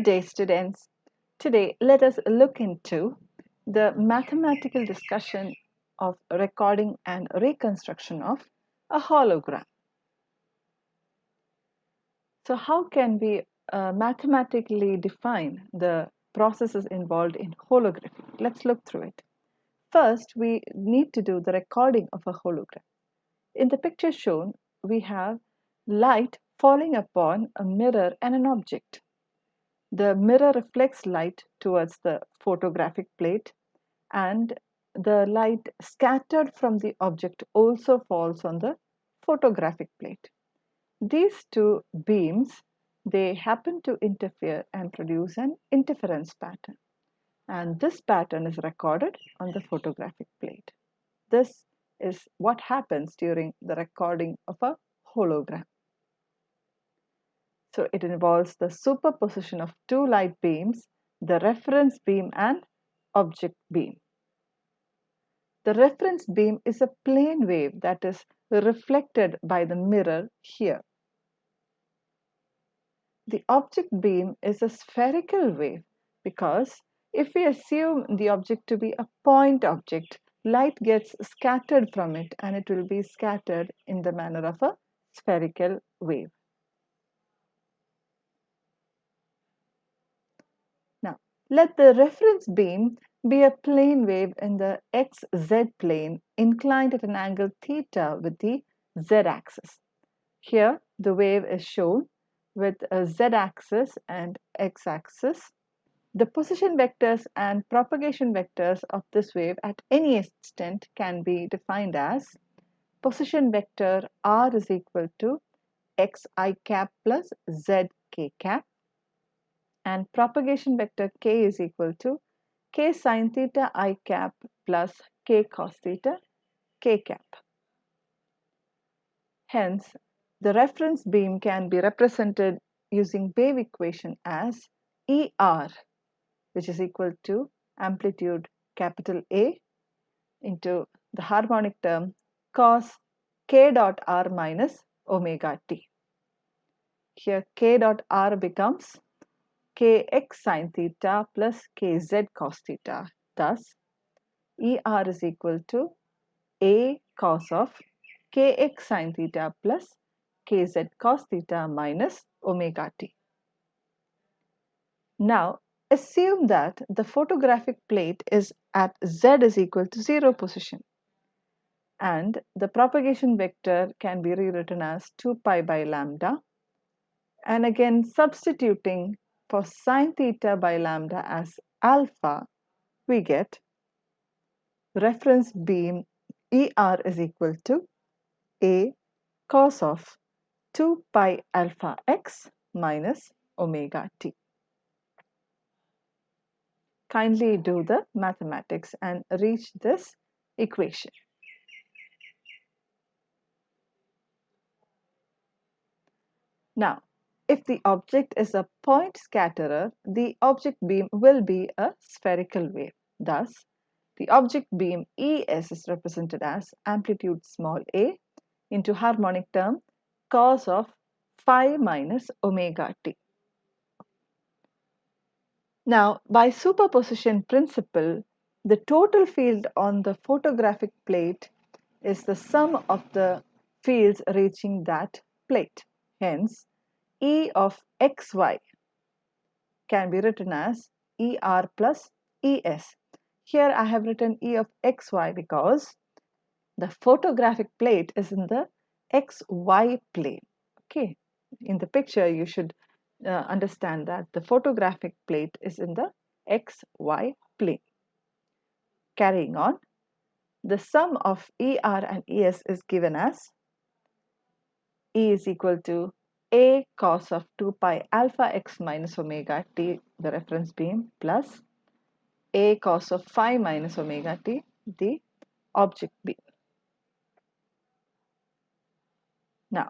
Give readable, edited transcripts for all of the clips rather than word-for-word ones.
Good day, students. Today, let us look into the mathematical discussion of recording and reconstruction of a hologram. So, how can we mathematically define the processes involved in holography? Let's look through it. First, we need to do the recording of a hologram. In the picture shown, we have light falling upon a mirror and an object. The mirror reflects light towards the photographic plate, and the light scattered from the object also falls on the photographic plate. These two beams, they happen to interfere and produce an interference pattern, and this pattern is recorded on the photographic plate. This is what happens during the recording of a hologram. So it involves the superposition of two light beams, the reference beam and object beam. The reference beam is a plane wave that is reflected by the mirror here. The object beam is a spherical wave because if we assume the object to be a point object, light gets scattered from it and it will be scattered in the manner of a spherical wave. Now, let the reference beam be a plane wave in the xz plane inclined at an angle theta with the z-axis. Here, the wave is shown with a z-axis and x-axis. The position vectors and propagation vectors of this wave at any instant can be defined as position vector r is equal to xi cap plus zk cap, and propagation vector k is equal to k sine theta I cap plus k cos theta k cap. Hence, the reference beam can be represented using wave equation as ER, which is equal to amplitude capital A into the harmonic term cos k dot r minus omega t. Here k dot r becomes kx sine theta plus kz cos theta. Thus, ER is equal to A cos of kx sine theta plus kz cos theta minus omega t. Now, assume that the photographic plate is at z is equal to 0 position, and the propagation vector can be rewritten as 2 pi by lambda, and again substituting for sine theta by lambda as alpha, we get reference beam ER is equal to A cos of 2 pi alpha x minus omega t. Kindly do the mathematics and reach this equation. Now, if the object is a point scatterer, the object beam will be a spherical wave. Thus, the object beam ES is represented as amplitude small a into harmonic term cos of phi minus omega t. Now, by superposition principle, the total field on the photographic plate is the sum of the fields reaching that plate. Hence, E of xy can be written as ER plus ES. Here I have written E of xy because the photographic plate is in the xy plane. Okay, in the picture you should understand that the photographic plate is in the xy plane. Carrying on, the sum of ER and ES is given as E is equal to A cos of 2 pi alpha x minus omega t, the reference beam, plus A cos of phi minus omega t, the object beam. Now,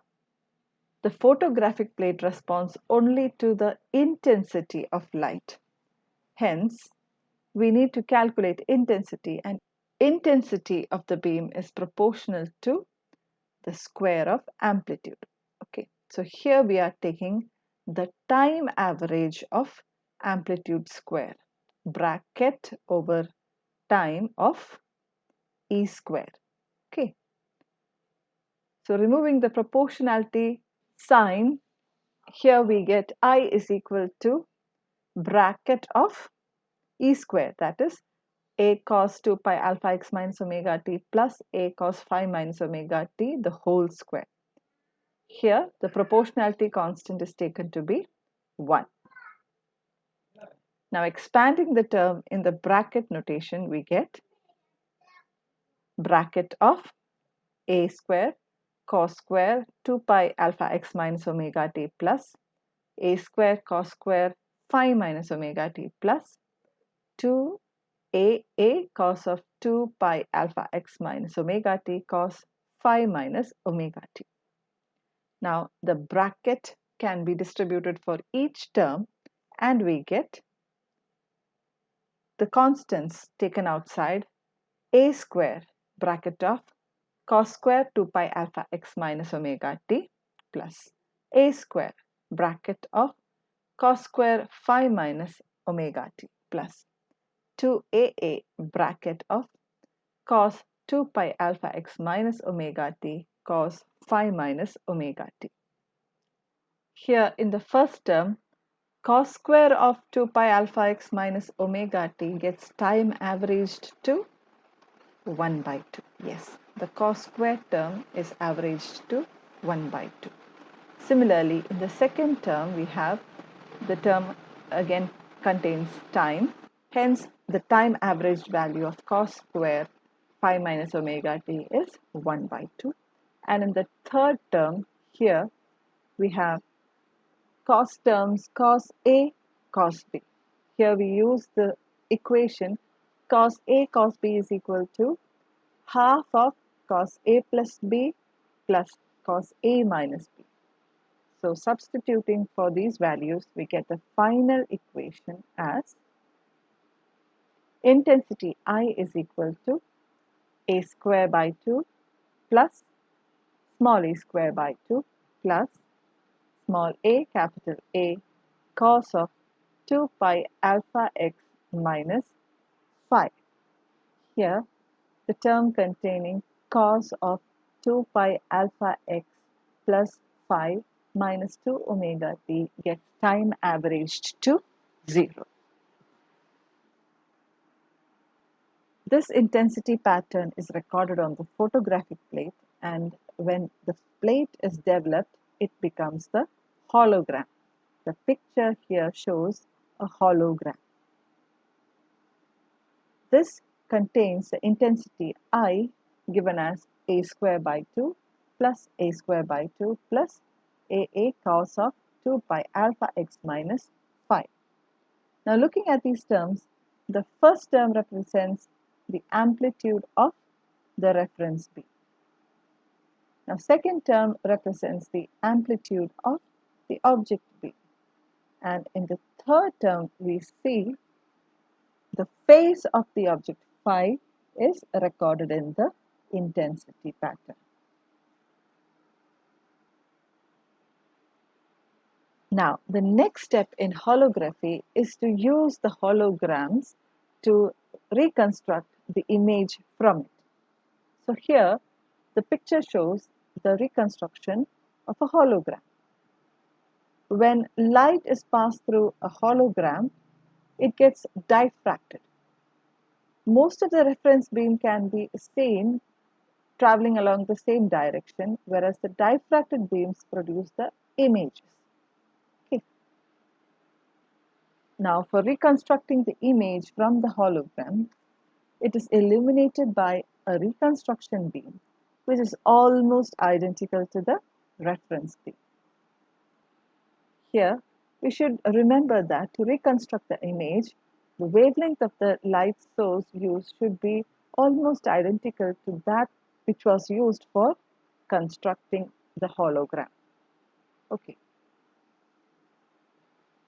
the photographic plate responds only to the intensity of light. Hence, we need to calculate intensity, and intensity of the beam is proportional to the square of amplitude. Okay, so here we are taking the time average of amplitude square bracket over time of E square. Okay. So removing the proportionality sign, here we get I is equal to bracket of E square, that is a cos 2 pi alpha x minus omega t plus a cos phi minus omega t the whole square. Here the proportionality constant is taken to be 1. Now expanding the term in the bracket notation, we get bracket of a square cos square 2 pi alpha x minus omega t plus a square cos square phi minus omega t plus 2 a cos of 2 pi alpha x minus omega t cos phi minus omega t. Now the bracket can be distributed for each term and we get the constants taken outside a square bracket of cos square 2 pi alpha x minus omega t plus a square bracket of cos square phi minus omega t plus 2a bracket of cos 2 pi alpha x minus omega t cos phi minus omega t. Here in the first term, cos square of 2 pi alpha x minus omega t gets time averaged to 1 by 2. Yes, the cos square term is averaged to 1 by 2. Similarly, in the second term, we have the term again contains time. Hence, the time averaged value of cos square phi minus omega t is 1 by 2. And in the third term, here we have cos terms cos A, cos B. Here we use the equation cos A cos B is equal to half of cos A plus B plus cos A minus B. So substituting for these values, we get the final equation as intensity I is equal to a square by 2 plus small a square by 2 plus small a capital A cos of 2 pi alpha x minus phi. Here, the term containing cos of 2 pi alpha x plus phi minus 2 omega t gets time averaged to 0. This intensity pattern is recorded on the photographic plate, and when the plate is developed, it becomes the hologram. The picture here shows a hologram. This contains the intensity I given as a square by 2 plus a square by 2 plus a cos of 2 pi alpha x minus phi. Now looking at these terms, the first term represents the amplitude of the reference beam. Now second term represents the amplitude of the object beam. And in the third term, we see the phase of the object phi is recorded in the intensity pattern. Now, the next step in holography is to use the holograms to reconstruct the image from it. So here, the picture shows the reconstruction of a hologram. When light is passed through a hologram, it gets diffracted. Most of the reference beam can be seen traveling along the same direction, whereas the diffracted beams produce the images. Okay. Now, for reconstructing the image from the hologram, it is illuminated by a reconstruction beam, which is almost identical to the reference beam. Here, we should remember that to reconstruct the image, the wavelength of the light source used should be almost identical to that which was used for constructing the hologram. Okay.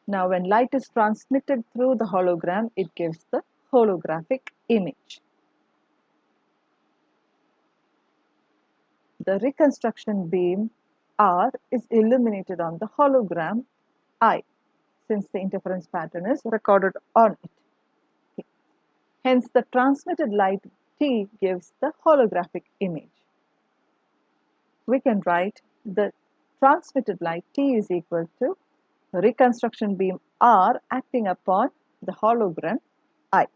Now, when light is transmitted through the hologram, it gives the holographic image. The reconstruction beam R is illuminated on the hologram I. since the interference pattern is recorded on it. Okay. Hence, the transmitted light T gives the holographic image. We can write the transmitted light T is equal to reconstruction beam R acting upon the hologram I.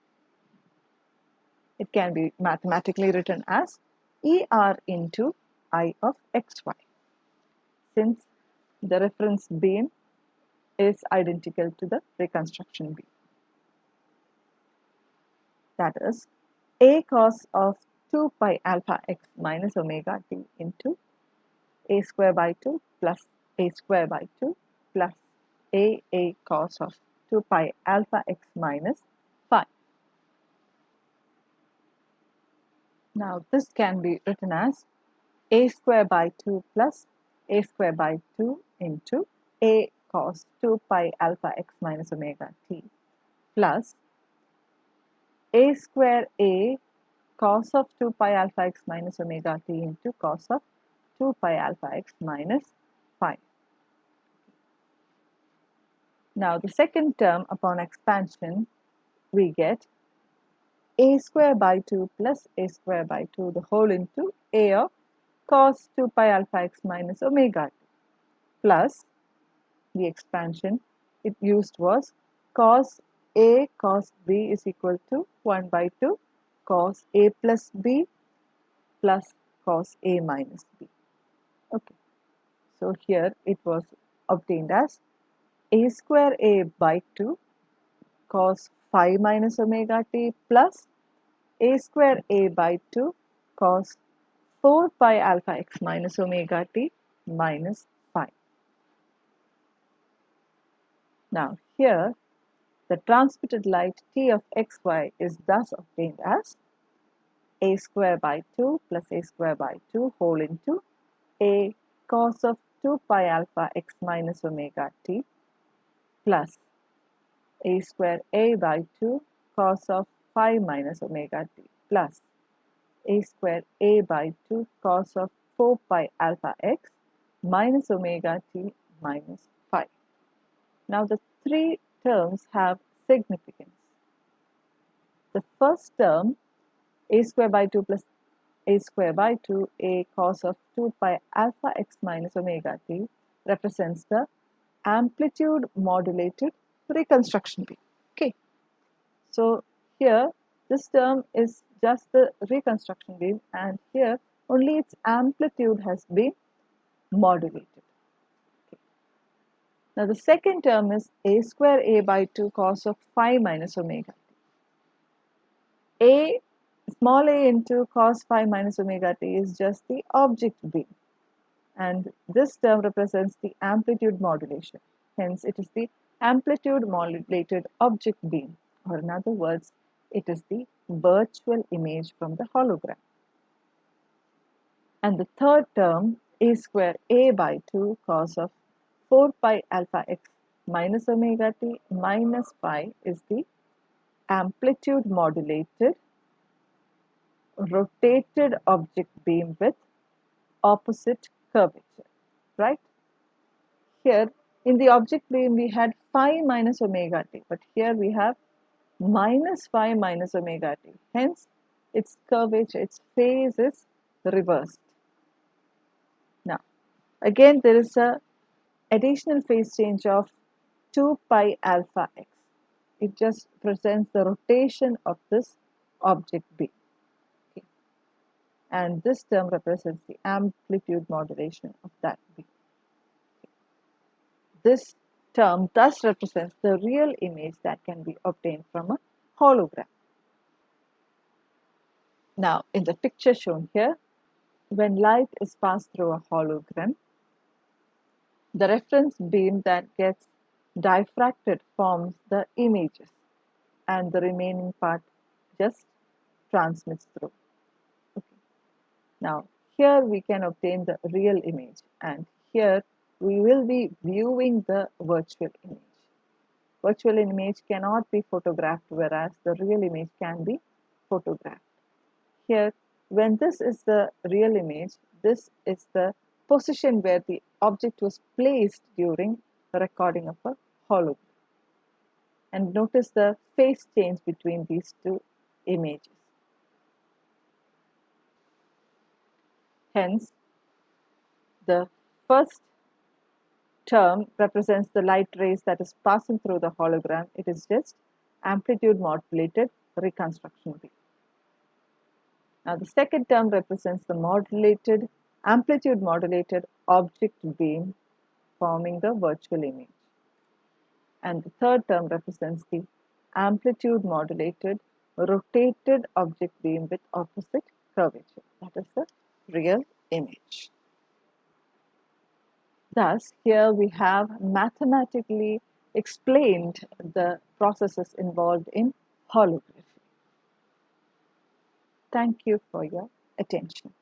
It can be mathematically written as ER into I of XY, since the reference beam is identical to the reconstruction beam. That is A cos of 2 pi alpha x minus omega t into A square by 2 plus A square by 2 plus A cos of 2 pi alpha x minus phi. Now this can be written as A square by 2 plus A square by 2 into A cos 2 pi alpha x minus omega t plus A square A cos of 2 pi alpha x minus omega t into cos of 2 pi alpha x minus phi. Now the second term upon expansion, we get A square by 2 plus A square by 2 the whole into A of cos 2 pi alpha x minus omega t plus the expansion it used was cos A cos B is equal to 1 by 2 cos A plus B plus cos A minus B. Okay. So here it was obtained as A square A by 2 cos phi minus omega t plus A square A by 2 cos 4 pi alpha x minus omega t minus phi. Now here the transmitted light T of xy is thus obtained as A square by 2 plus A square by 2 whole into A cos of 2 pi alpha x minus omega t plus A square A by 2 cos of phi minus omega t plus A square A by 2 cos of 4 pi alpha x minus omega t minus phi. Now the three terms have significance. The first term, A square by 2 plus A square by 2 A cos of 2 pi alpha x minus omega t represents the amplitude modulated reconstruction beam. Okay. So here this term is just the reconstruction beam, and here only its amplitude has been modulated. Okay. Now the second term is A square A by 2 cos of phi minus omega t. A small a into cos phi minus omega t is just the object beam, and this term represents the amplitude modulation. Hence it is the amplitude modulated object beam, or in other words, it is the virtual image from the hologram. And the third term, A square A by 2 cos of 4 pi alpha x minus omega t minus phi, is the amplitude modulated rotated object beam with opposite curvature, right? Here in the object beam we had phi minus omega t, but here we have minus phi minus omega t. Hence its curvature, its phase is reversed. Now again there is a additional phase change of 2 pi alpha x. It just presents the rotation of this object beam. Okay. And this term represents the amplitude modulation of that beam. Okay. This term thus represents the real image that can be obtained from a hologram. Now in the picture shown here, when light is passed through a hologram, the reference beam that gets diffracted forms the images, and the remaining part just transmits through. Okay. Now here we can obtain the real image, and here we will be viewing the virtual image. Virtual image cannot be photographed, whereas the real image can be photographed. Here, when this is the real image, this is the position where the object was placed during the recording of a hologram. And notice the phase change between these two images. Hence, the first term represents the light rays that is passing through the hologram. It is just amplitude modulated reconstruction beam. Now, the second term represents the amplitude modulated object beam forming the virtual image. And the third term represents the amplitude modulated rotated object beam with opposite curvature. That is the real image. Thus, here we have mathematically explained the processes involved in holography. Thank you for your attention.